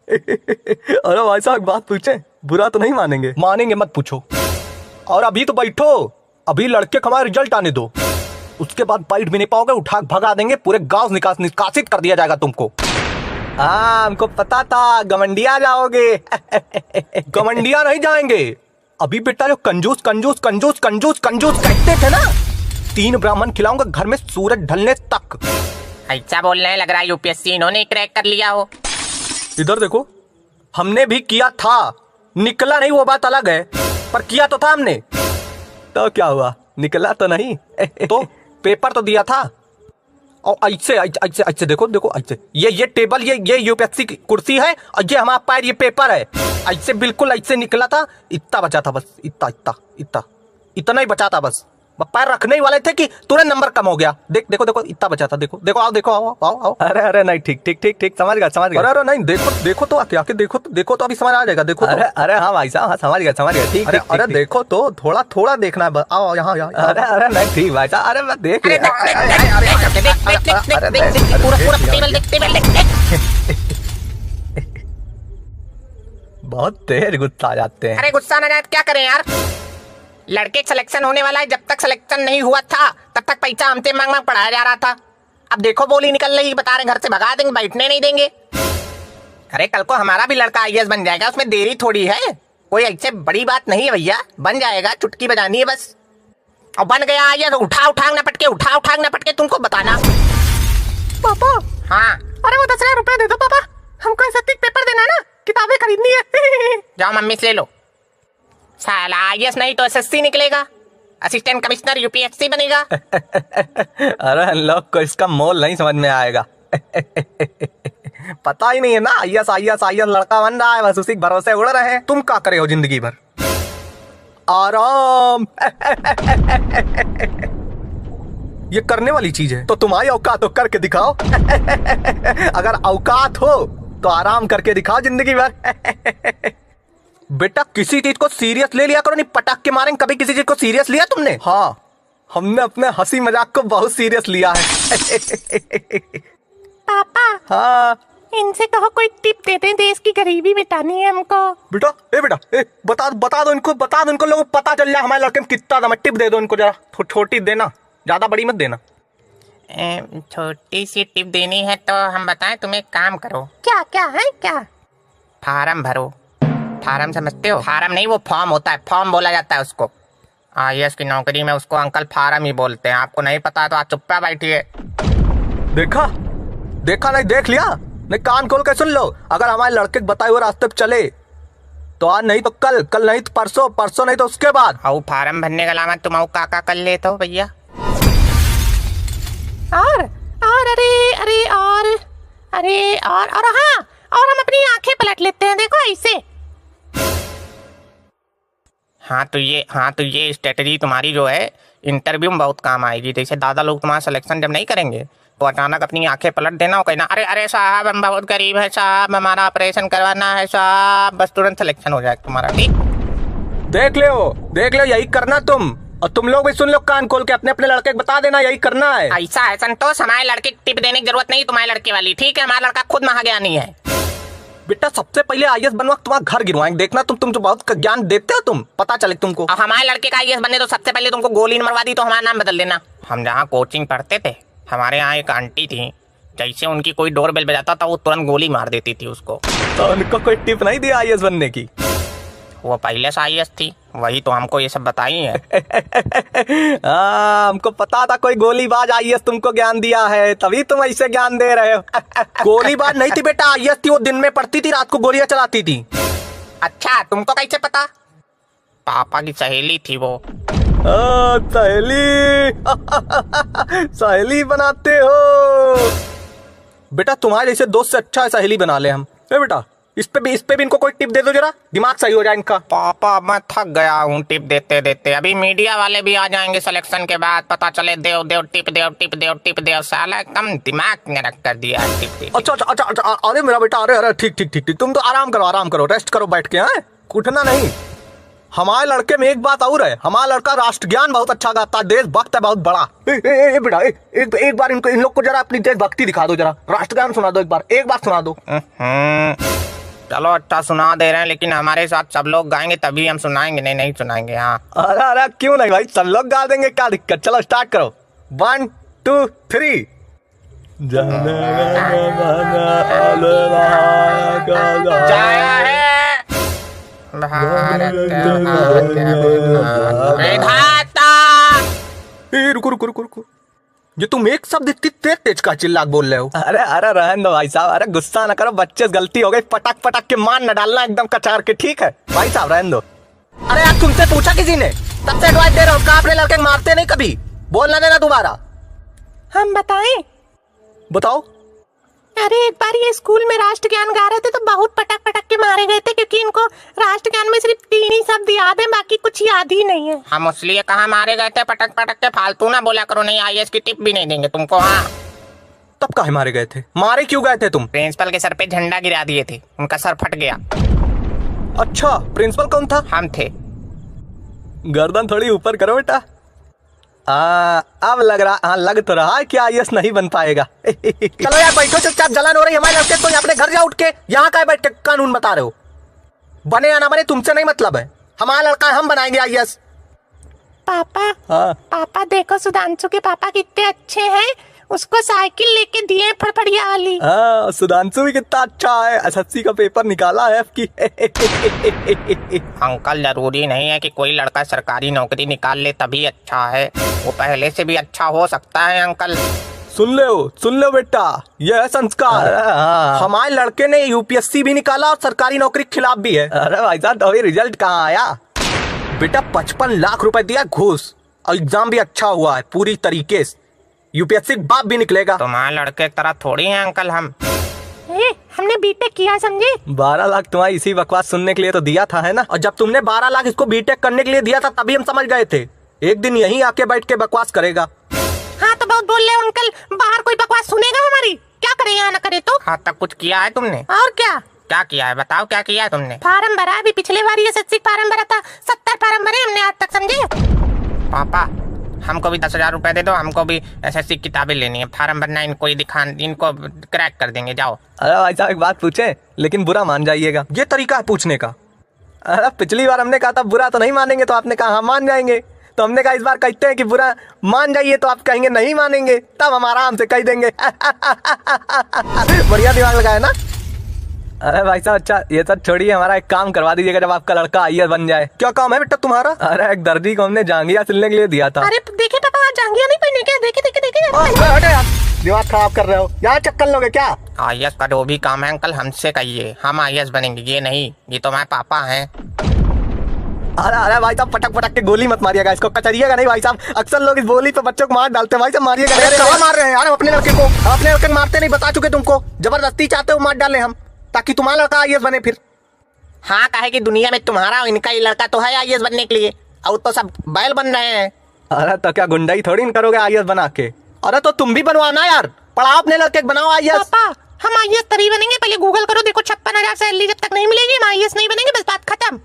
अरे भाई साहब बात पूछे, बुरा तो नहीं मानेंगे? मानेंगे मत पूछो। और अभी तो बैठो, अभी लड़के का हमारा रिजल्ट आने दो, उसके बाद बैठ भी नहीं पाओगे, उठा भगा देंगे, पूरे गांव निकासित कर दिया जाएगा तुमको। हाँ हमको पता था गमंडिया जाओगे। गमंडिया नहीं जाएंगे। अभी बेटा जो कंजूस कंजूस कंजूस कंजूस कंजूस कहते थे ना, 3 ब्राह्मण खिलाऊंगा घर में सूरज ढलने तक। ऐसा बोल रहे हैं, लग रहा है यूपीएससी इन्होंने क्रैक कर लिया हो। इधर देखो, हमने भी किया था, निकला नहीं वो बात अलग है, पर किया तो था हमने। तो क्या हुआ, निकला तो नहीं? तो पेपर तो दिया था। और ऐसे ऐसे ऐसे देखो देखो, ऐसे ये टेबल, ये यूपीएससी की कुर्सी है, और ये हमारा पैर, ये पेपर है। ऐसे बिल्कुल ऐसे निकला था, इतना बचा था बस, इतना इतना इतना इतना ही बचा था बस। पैर रखने ही वाले थे कि तुरंत नंबर कम हो गया। देखो देखो इतना बचा था, देखो देखो, आओ देखो, आओ आओ आओ। अरे नहीं, ठीक ठीक ठीक ठीक, समझ गया समझ गया। अरे नहीं, देखो तो आके देखो तो अभी समझ आ जाएगा। देखो अरे हाँ भाई साहब, हाँ समझ गया ठीक। अरे देखो तो, थोड़ा देखना है, आओ यहाँ। अरे नहीं ठीक भाई साहब, अरे मैं देख लिया। पूरा टेबल देख। बहुत तेज गुस्सा आ जाते हैं। अरे गुस्सा ना जाए क्या करें यार, लड़के सिलेक्शन होने वाला है, जब तक सिलेक्शन नहीं हुआ था तब तक पैसा हमसे मांग मांग पढ़ाया जा रहा था। अब देखो बोली निकल रही, बता रहे घर से भगा देंगे, बैठने नहीं देंगे। अरे कल को हमारा भी लड़का आईएएस बन जाएगा, उसमें देरी थोड़ी है, कोई ऐसे बड़ी बात नहीं है भैया, बन जाएगा, चुटकी बजानी है बस। और बन गया आईएएस, उठांग ना पटके तुमको बताना। पापा। हाँ। अरे वो 10,000 रुपए दे दो पापा, हमको एसएससी पेपर देना है ना, किताबें खरीदनी है। जाओ मम्मी से ले लो। साला आईएएस नहीं तो एसएससी निकलेगा, असिस्टेंट कमिश्नर यूपीएससी बनेगा। अरे लोग को इसका मोल नहीं समझ में आएगा। पता ही नहीं है ना, आईएएस लड़का बन रहा है, बस उसी भरोसे उड़ रहे हैं। तुम क्या करे हो जिंदगी भर? आराम। ये करने वाली चीज है, तो तुम्हारी औकात हो करके दिखाओ। अगर औकात हो तो आराम करके दिखाओ जिंदगी भर। बेटा किसी चीज को सीरियस ले लिया करो, नहीं पटक के मारेंगे। कभी किसी चीज को सीरियस लिया तुमने? हाँ, हमने अपने हंसी मजाक को बहुत सीरियस लिया है। पापा। हाँ इनसे कहो कोई टिप दे दे, देश की गरीबी मिटानी है हमको। बेटा बता दो इनको, लोगों को पता चल जाए हमारे लड़के में कितना दम है। टिप दे दो इनको, जरा छोटी देना, ज्यादा बड़ी मत देना। छोटी सी टिप देनी है तो हम बताएं, तुम एक काम करो। क्या है क्या? फार्म भरो। फार्म समझते हो? फार्म नहीं, वो फॉर्म होता है, फॉर्म बोला जाता है उसको। आईएएस की नौकरी में उसको अंकल फार्म ही बोलते हैं। आपको नहीं पता तो आप चुप्पा बैठिए। देखा नहीं, देख लिया नहीं, कान खोल के सुन लो। अगर हमारे लड़के के बताए हुए रास्ते पे चले तो आज नहीं तो कल नहीं तो परसों नहीं तो उसके बाद। आओ फार्म भरने के अलावा तुम आओ काका कर लेते हो भैया। और हाँ, और हम अपनी आंखें पलट लेते हैं, देखो ऐसे। हाँ तो ये स्ट्रेटजी तुम्हारी जो है इंटरव्यू में बहुत काम आएगी। जैसे दादा लोग तुम्हारा सिलेक्शन जब नहीं करेंगे तो अचानक अपनी आंखें पलट देना और कहना, अरे साहब हम बहुत गरीब है साहब, हमारा ऑपरेशन करवाना है साहब, बस तुरंत सिलेक्शन हो जाएगा तुम्हारा। ठीक, देख लो यही करना तुम। और तुम लोग भी सुन लो कान खोल के, अपने लड़के को बता देना यही करना है। ऐसा है संतोष, हमारे लड़के की टिप देने की जरूरत नहीं तुम्हारे लड़के वाली, ठीक है? हमारा लड़का खुद महाज्ञानी है। बेटा सबसे पहले आईएएस बनवा तुम्हारा घर गिरवाएंगे, देखना। तुम तो बहुत ज्ञान देते हो, तुम पता चले तुमको। अब हमारे लड़के का आईएएस बनने तो सबसे पहले तुमको गोली मरवा दी तो हमारा नाम बदल देना। हम जहाँ कोचिंग पढ़ते थे, हमारे यहाँ एक आंटी थी, जैसे उनकी कोई डोर बेल बजाता था वो तुरंत गोली मार देती थी उसको। तो उनको कोई टिप नहीं दी आईएएस बनने की? वो पहले से आईएएस थी, वही तो हमको ये सब बताई है। हमको पता था कोई गोलीबाज आईएएस तुमको ज्ञान दिया है, तभी तुम ऐसे ज्ञान दे रहे हो। गोलीबाज नहीं थी बेटा, आईएएस थी, वो दिन में पढ़ती थी, रात को गोलियां चलाती थी। अच्छा, तुमको कैसे पता? पापा की सहेली थी वो। सहेली बनाते हो बेटा, तुम्हारे जैसे दोस्त से अच्छा सहेली बना ले हम। बेटा इस पे भी इनको कोई टिप दे दो, जरा दिमाग सही हो जाए इनका। पापा मैं थक गया हूँ टिप देते। अभी मीडिया वाले भी आ जाएंगे सिलेक्शन के बाद, पता चले देव टिप दे। साला एकदम दिमाग में रख कर दिया टिप। अच्छा, अरे मेरा बेटा, अरे ठीक, तुम तो आराम करो, रेस्ट करो बैठ के, हैं उठना नहीं। हमारे लड़के में एक बात और है, हमारा लड़का राष्ट्र ज्ञान बहुत अच्छा गाता है, देशभक्त है बहुत बड़ा। बेटा एक बार इन लोग को जरा अपनी देशभक्ति दिखा दो, जरा राष्ट्र ज्ञान सुना दो, एक बार सुना दो। चलो अच्छा सुना दे रहे हैं, लेकिन हमारे साथ सब लोग गाएंगे तभी हम सुनाएंगे, नहीं नहीं सुनाएंगे। हाँ अरे अरे क्यों नहीं भाई, सब लोग गा देंगे, क्या दिक्कत। चलो स्टार्ट करो, 1 2 3। जाया है भारत विधाता। रुको रुको रुको रुको, ये तुम एक शब्द इतनी तेज तेज का चिल्ला के बोल रहे हो। अरे अरे रहने दो भाई साहब, अरे गुस्सा ना करो, बच्चे से गलती हो गई, पटक पटक के मार न डालना एकदम कचार के, ठीक है भाई साहब रहने दो। अरे यार तुमसे पूछा किसी ने? तब से एडवाइस दे रहा हूँ, कहा अपने लड़के को मारते नहीं कभी, बोलना देना दोबारा। हम बताएं? बताओ। अरे एक बार ये स्कूल में राष्ट्र ज्ञान गा रहे थे तो बहुत पटक पटक के मारे गए थे, क्योंकि इनको राष्ट्र ज्ञान में सिर्फ 3 ही शब्द याद है, बाकी कुछ याद ही नहीं है। हम इसलिए कहाँ मारे गए थे पटक पटक के, फालतू ना बोला करो, नहीं आईएएस की टिप भी नहीं देंगे तुमको। हाँ तब काहे मारे गए थे? मारे क्यों गए थे तुम? प्रिंसिपल के सर पे झंडा गिरा दिए थे, उनका सर फट गया। अच्छा प्रिंसिपल कौन था? हम थे। गर्दन थोड़ी ऊपर करो बेटा। अब लग रहा, हाँ लग तो रहा है कि आईएएस नहीं बन पाएगा। चलो यार बैठो चुपचाप, जलन हो रही है हमारे लड़के तो, यहाँ अपने घर जा उठ के, यहाँ का बैठ के कानून बता रहे हो? बने या ना बने तुमसे नहीं मतलब है, हमारा लड़का है, हम बनाएंगे आईएएस। पापा हाँ पापा देखो सुधांशु के पापा कितने अच्छे हैं, उसको साइकिल लेके दिए फड़फड़िया वाली। हाँ, सुधांशु भी कितना अच्छा है, एसएससी का पेपर निकाला है की। अंकल जरूरी नहीं है कि कोई लड़का सरकारी नौकरी निकाल ले तभी अच्छा है, वो पहले से भी अच्छा हो सकता है अंकल। सुन लो बेटा, यह है संस्कार। हाँ। हमारे लड़के ने यूपीएससी भी निकाला और सरकारी नौकरी के खिलाफ भी है। अरे भाई साहब अभी रिजल्ट कहाँ आया? बेटा 55 लाख रुपए दिया घूस, और एग्जाम भी अच्छा हुआ है पूरी तरीके से, यूपीएससी बाप भी निकलेगा। तुम्हारे लड़के की तरह थोड़ी है अंकल हम। हमने बीटेक किया समझे। 12 लाख तुम्हारी इसी बकवास सुनने के लिए तो दिया था, है ना? और जब तुमने 12 लाख इसको बीटेक करने के लिए दिया था तभी हम समझ गए थे एक दिन यहीं आके बैठ के बकवास करेगा। हाँ तो बहुत बोल रहे हो अंकल, बाहर कोई बकवास सुनेगा हमारी? क्या करे यहाँ ना करे तो। हाँ तक कुछ किया है तुमने? और क्या क्या किया है बताओ, क्या किया है तुमने? फार्म भरा, अभी पिछले बार ये एसएससी फार्म भरा था, 70 फार्म भरे हमने आज तक समझे। पापा हमको भी 10,000 रुपए दे दो, हमको भी एसएससी किताबें लेनी है, फार्म भरना, इनको ही दिखा, इनको क्रैक कर देंगे। जाओ। अरे भाई साहब एक बात पूछे, लेकिन बुरा मान जाइएगा। ये तरीका है पूछने का? अरे पिछली बार हमने कहा था बुरा तो नहीं मानेंगे, तो आपने कहा हाँ मान जाएंगे, तो हमने कहा इस बार कहते हैं कि बुरा मान जाइए, तो आप कहेंगे नहीं मानेंगे, तब हम आराम से कह देंगे। बढ़िया दिमाग लगाया ना। अरे भाई साहब अच्छा ये सब छोड़िए, हमारा एक काम करवा दीजिएगा जब आपका लड़का आईएएस बन जाए। क्या काम है बेटा तुम्हारा? अरे एक दर्जी को हमने जांघिया सिलने के लिए दिया था। अरे देखे पापा जांघिया नहीं पहने क्या, देखे देखे देखे। हटो यार, दिमाग खराब कर रहे हो, यहाँ चक्कर लोगे क्या? आईएएस का जो भी काम है अंकल हमसे कहिए, हम आईएएस बनेंगे, ये नहीं, ये तो हमारे पापा हैं। अरे अरे भाई साहब पटक पटक के गोली मत मारिएगा, इसको कचरिएगा नहीं भाई साहब, अक्सर लोग इस गोली पे बच्चों को मार डालते हैं भाई साहब, मारिएगा। कहाँ मार रहे हैं यार अपने लड़के को? अपने लड़के को मारते नहीं, बता चुके तुमको, जबरदस्ती चाहते हो मार डालें हम, ताकि तुम्हारा लड़का आईएएस बने फिर। हाँ कहे कि दुनिया में तुम्हारा और इनका ही लड़का तो है आईएएस बनने के लिए, और तो सब बैल बन रहे हैं। अरे तो क्या गुंडाई थोड़ी न करोगे आईएएस बना के? अरे तो तुम भी बनवाना यार, पढ़ाओ अपने लड़के को, बनाओ आईएएस। पापा हम आईएएस तभी बनेंगे, पहले गूगल करो, देखो 56,000 सैलरी जब तक नहीं मिलेगी हम आईएएस नहीं बनेंगे, बस बात खत्म।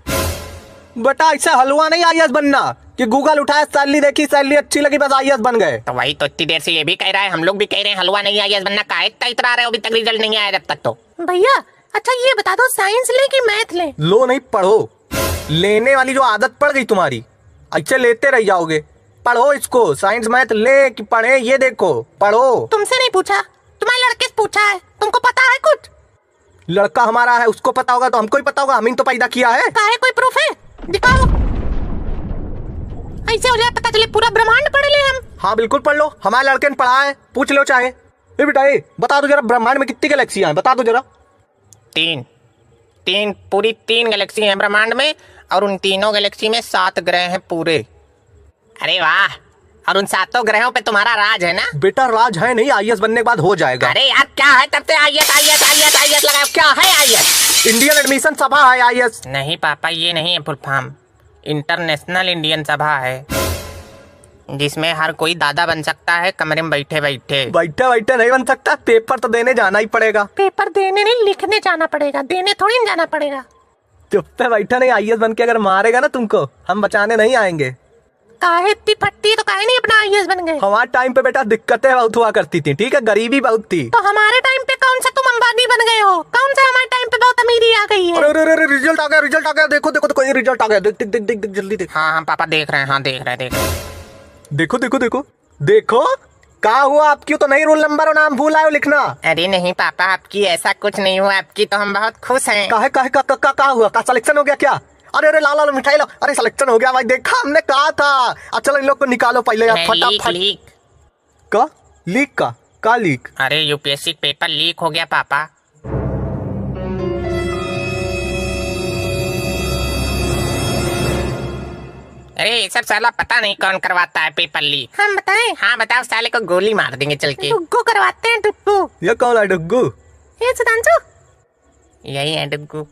बेटा ऐसे हलवा नहीं आईएएस बनना कि गूगल उठाया, सैलरी देखी, सैलरी अच्छी लगी, बस आईएएस बन गए। तो वही तो इतनी देर से ये भी कह रहा है, हम लोग भी कह रहे हैं हलवा नहीं आईएएस बनना, काहे इतना इतरा रहे हो, अभी तक रिजल्ट नहीं आया जब तक। तो भैया अच्छा ये बता दो, साइंस ले कि मैथ ले? लो नहीं, पढ़ो। लेने वाली जो आदत पड़ गई तुम्हारी, अच्छे लेते रह जाओगे। पढ़ो इसको, साइंस मैथ ले कि पढ़े, ये देखो पढ़ो। तुमसे नहीं पूछा, तुम्हारे लड़के से पूछा है, तुमको पता है कुछ? लड़का हमारा है, उसको पता होगा तो हमको ही पता होगा, हम ही तो पैदा किया है। काहे कोई प्रूफ है? दिखाओ, ऐसे हो जाए पता चले पूरा ब्रह्मांड पढ़ ले हम। हाँ बिल्कुल पढ़ लो, हमारे लड़के ने पढ़ा है, पूछ लो चाहे। ए बेटा ये बता दो जरा, ब्रह्मांड में कितनी गैलेक्सियां हैं, बता दो जरा। 3 पूरी 3 गैलेक्सी हैं ब्रह्मांड में, और उन तीनों गैलेक्सी में 7 ग्रह हैं पूरे। अरे वाह, और उन 7 ग्रहों पे तुम्हारा राज है ना? बेटा राज है नहीं, आईएएस बनने के बाद हो जाएगा। अरे यार क्या है, तब से आईएएस आईएएस आईएएस आईएएस लगाओ, क्या है आईएएस? इंडियन एडमिशन सभा है आईएएस। नहीं पापा ये नहीं है फुल फॉर्म, इंटरनेशनल इंडियन सभा है, जिसमें हर कोई दादा बन सकता है कमरे में बैठे बैठे। बैठे बैठे नहीं बन सकता, पेपर तो देने जाना ही पड़ेगा। पेपर देने नहीं, लिखने जाना पड़ेगा, देने थोड़ी न जाना पड़ेगा। चुप पे बैठा नहीं, आईएएस बन के अगर मारेगा ना तुमको, हम बचाने नहीं आएंगे। काहे इतनी फटती तो काहे नहीं अपना आईएएस बन गए? हमारे टाइम पे बेटा दिक्कतें बहुत हुआ करती थी, ठीक है, गरीबी बहुत थी। तो हमारे टाइम पे कौन सा तुम अंबानी बन गए हो? कौन सा हमारे टाइम पे बहुत अमीरी आ गई गई है। अरे अरे अरे रिजल्ट आ गया, देखो देखो देखो ये रिजल्ट आ गया, देख देख देख देख देख, जल्दी देख। हाँ हाँ पापा देख रहे हैं, हाँ देख रहे हैं। देखो देखो देखो देखो क्या हुआ आपकी, तो नहीं रोल नंबर और नाम भूल आए हो लिखना। अरे नहीं पापा, आपकी ऐसा कुछ नहीं हुआ, आपकी तो हम बहुत खुश हैं। काहे काहे का हुआ, का सिलेक्शन हो गया क्या? अरे अरे ला ला ला मिठाई लो, अरे सिलेक्शन हो गया भाई, देखा हमने कहा था। अच्छा चलो इन लोग को निकालो पहले यार, लीक फटाफट। लीक। का लीक का लीक? अरे यूपीएससी पेपर लीक हो गया पापा। अरे ये सब साला पता नहीं कौन करवाता है पेपर लीक। हम बताएं? हाँ बताओ, साले को गोली मार देंगे चल के। डुग्गू करवाते हैं, डुग्गू। ये कौन है डुग्गू? ये सुधांशु। यही है डुग्गू।